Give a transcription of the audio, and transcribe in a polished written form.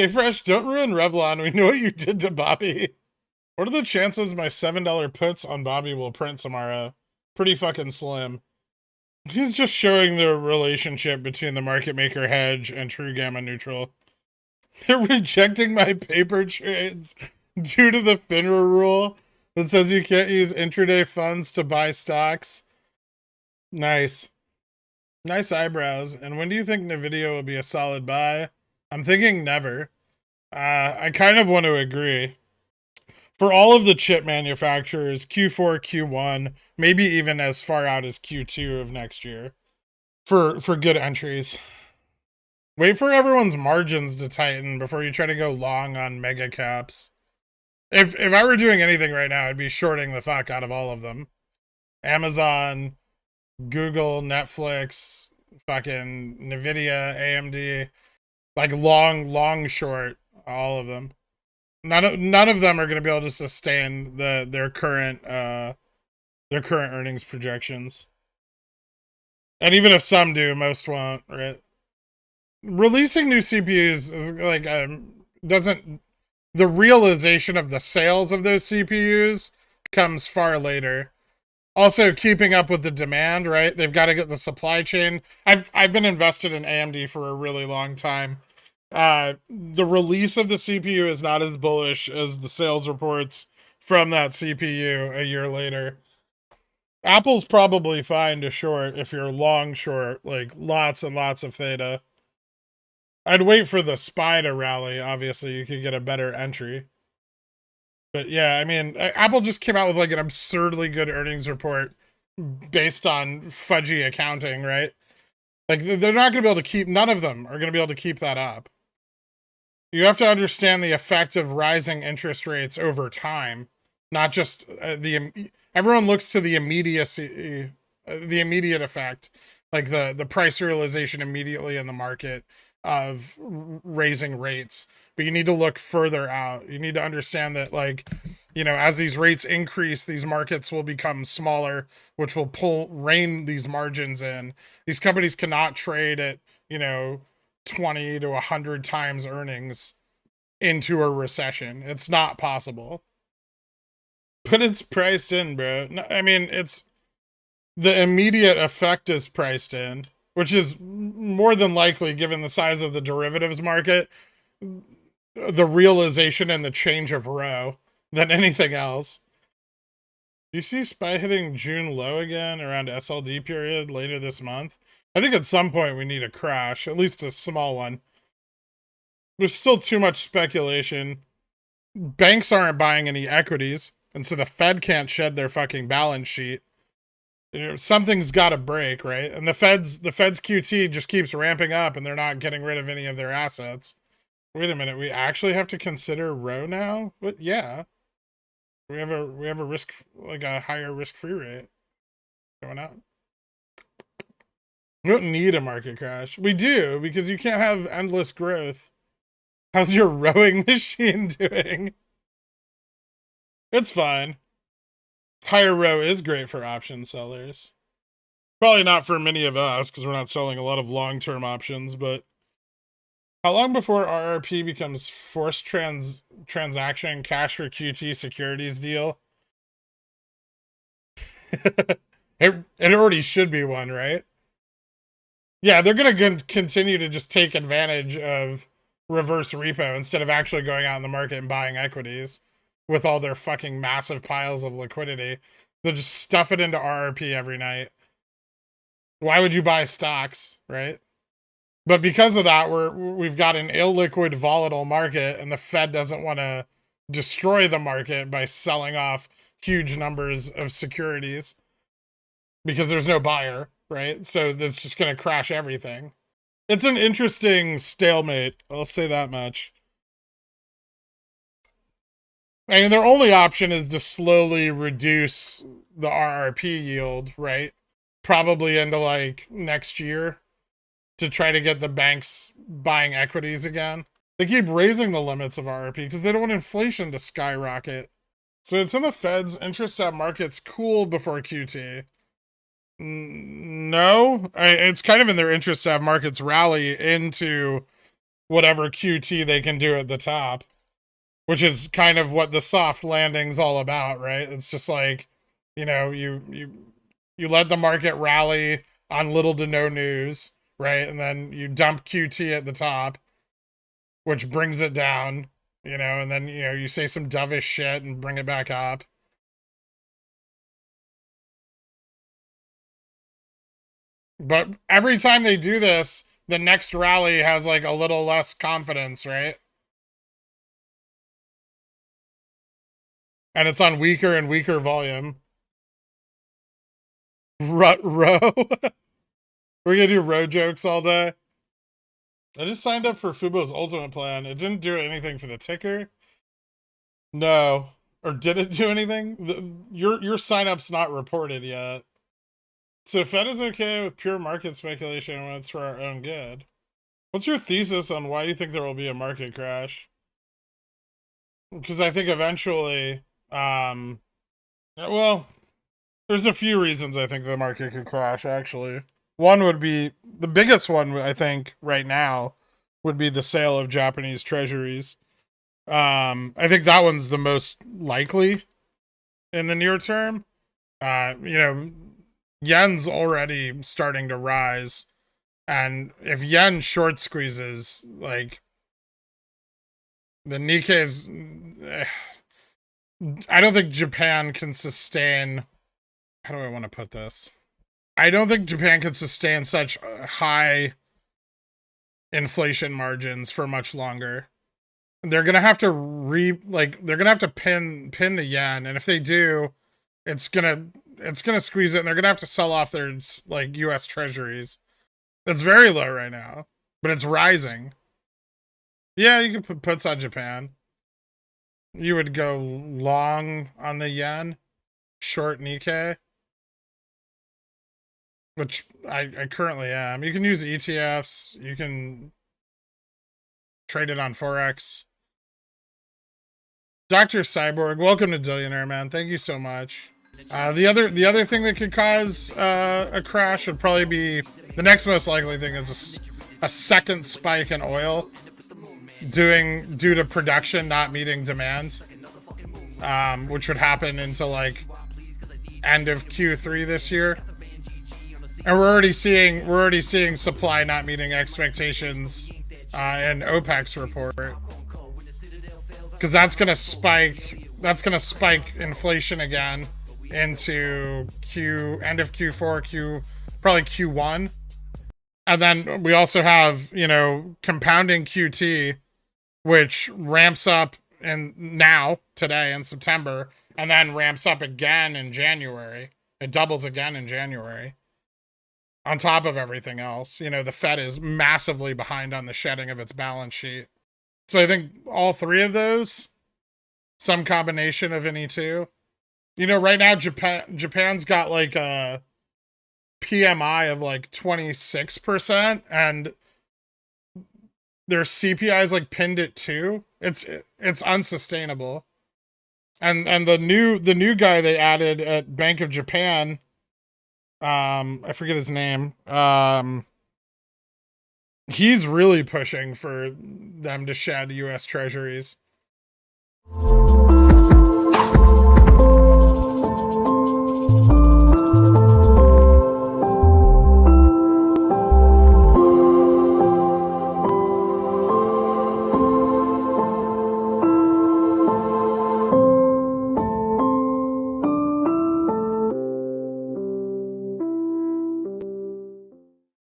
Fresh, don't ruin Revlon. We know what you did to Bobby. What are the chances my $7 puts on Bobby will print tomorrow? Pretty fucking slim. He's just showing the relationship between the market maker hedge and true gamma neutral. They're rejecting my paper trades due to the FINRA rule that says you can't use intraday funds to buy stocks. Nice. Nice eyebrows. And when do you think NVIDIA will be a solid buy? I'm thinking never. I kind of want to agree. For all of the chip manufacturers, Q4, Q1, maybe even as far out as Q2 of next year for good entries. Wait for everyone's margins to tighten before you try to go long on mega caps. If I were doing anything right now, I'd be shorting the fuck out of all of them. Amazon, Google, Netflix, fucking NVIDIA, AMD, like long short, all of them. None of them are going to be able to sustain their current earnings projections. And even if some do, most won't, right? Releasing new CPUs like doesn't, the realization of the sales of those CPUs comes far later. Also, keeping up with the demand, right? They've got to get the supply chain. I've been invested in AMD for a really long time. The release of the CPU is not as bullish as the sales reports from that CPU a year later. Apple's probably fine to short if you're long short, like lots and lots of theta. I'd wait for the SPY to rally. Obviously, you could get a better entry. But yeah, I mean, Apple just came out with like an absurdly good earnings report based on fudgy accounting, right? Like they're not going to be able to keep, none of them are going to be able to keep that up. You have to understand the effect of rising interest rates over time, not just everyone looks to the immediacy, the immediate effect, like the price realization immediately in the market of raising rates. But you need to look further out. You need to understand that, like, you know, as these rates increase, these markets will become smaller, which will rein these margins in. These companies cannot trade at, you know, 20 to 100 times earnings into a recession. It's not possible. But it's priced in, bro. No, I mean, it's the immediate effect is priced in, which is more than likely, given the size of the derivatives market, the realization and the change of row than anything else. Do you see SPY hitting June low again around SLD period later this month? I think at some point we need a crash, at least a small one. There's still too much speculation. Banks aren't buying any equities, and so the Fed can't shed their fucking balance sheet. You know, something's got to break, right? And the Fed's QT just keeps ramping up, and they're not getting rid of any of their assets. Wait a minute, we actually have to consider row now? But yeah, we have a risk, like a higher risk-free rate going out. We don't need a market crash. We do, because you can't have endless growth. How's your rowing machine doing? It's fine. Higher row is great for option sellers. Probably not for many of us, because we're not selling a lot of long-term options, but how long before RRP becomes forced transaction cash for QT securities deal? It already should be one, right? Yeah, they're going to continue to just take advantage of reverse repo instead of actually going out in the market and buying equities with all their fucking massive piles of liquidity. They'll just stuff it into RRP every night. Why would you buy stocks, right? But because of that, we've got an illiquid, volatile market, and the Fed doesn't want to destroy the market by selling off huge numbers of securities because there's no buyer, right? So that's just going to crash everything. It's an interesting stalemate, I'll say that much. I mean, their only option is to slowly reduce the RRP yield, right? Probably into like next year, to try to get the banks buying equities again. They keep raising the limits of RRP because they don't want inflation to skyrocket. So it's in the Fed's interest to have markets cool before QT. No, it's kind of in their interest to have markets rally into whatever QT they can do at the top, which is kind of what the soft landing's all about, right? It's just like, you know, you let the market rally on little to no news, right? And then you dump QT at the top, which brings it down, you know, and then, you know, you say some dovish shit and bring it back up. But every time they do this, the next rally has like a little less confidence, right? And it's on weaker and weaker volume. Rut row. We're gonna do row jokes all day. I just signed up for Fubo's ultimate plan. It didn't do anything for the ticker. No. Or did it do anything? Your sign up's not reported yet. So Fed is okay with pure market speculation when it's for our own good. What's your thesis on why you think there will be a market crash? Because I think eventually, well, there's a few reasons I think the market could crash, actually. One would be, the biggest one, I think, right now, would be the sale of Japanese treasuries. I think that one's the most likely in the near term. You know, yen's already starting to rise. And if yen short squeezes, like, the Nikkei's... I don't think Japan can sustain... How do I want to put this? I don't think Japan can sustain such high inflation margins for much longer. They're gonna have to they're gonna have to pin the yen, and if they do, it's gonna squeeze it, and they're gonna have to sell off their like U.S. treasuries. It's very low right now, but it's rising. Yeah, you can put puts on Japan. You would go long on the yen, short Nikkei, which I currently am. You can use ETFs. You can trade it on Forex. Dr. Cyborg, welcome to Dillionaire, man. Thank you so much. The other thing that could cause a crash would probably be, the next most likely thing is a second spike in oil due to production not meeting demand, which would happen into like end of Q3 this year. And we're already seeing supply not meeting expectations in OPEC's report, because that's gonna spike inflation again into end of Q4, probably Q1. And then we also have, you know, compounding QT, which ramps up today in September, and then ramps up again in January. It doubles again in January. On top of everything else, you know, the Fed is massively behind on the shedding of its balance sheet. So I think all three of those, some combination of any two. You know, right now Japan's got like a PMI of like 26%, and their CPI is like pinned at 2. It's unsustainable. And the new guy they added at Bank of Japan, I forget his name. He's really pushing for them to shed US treasuries.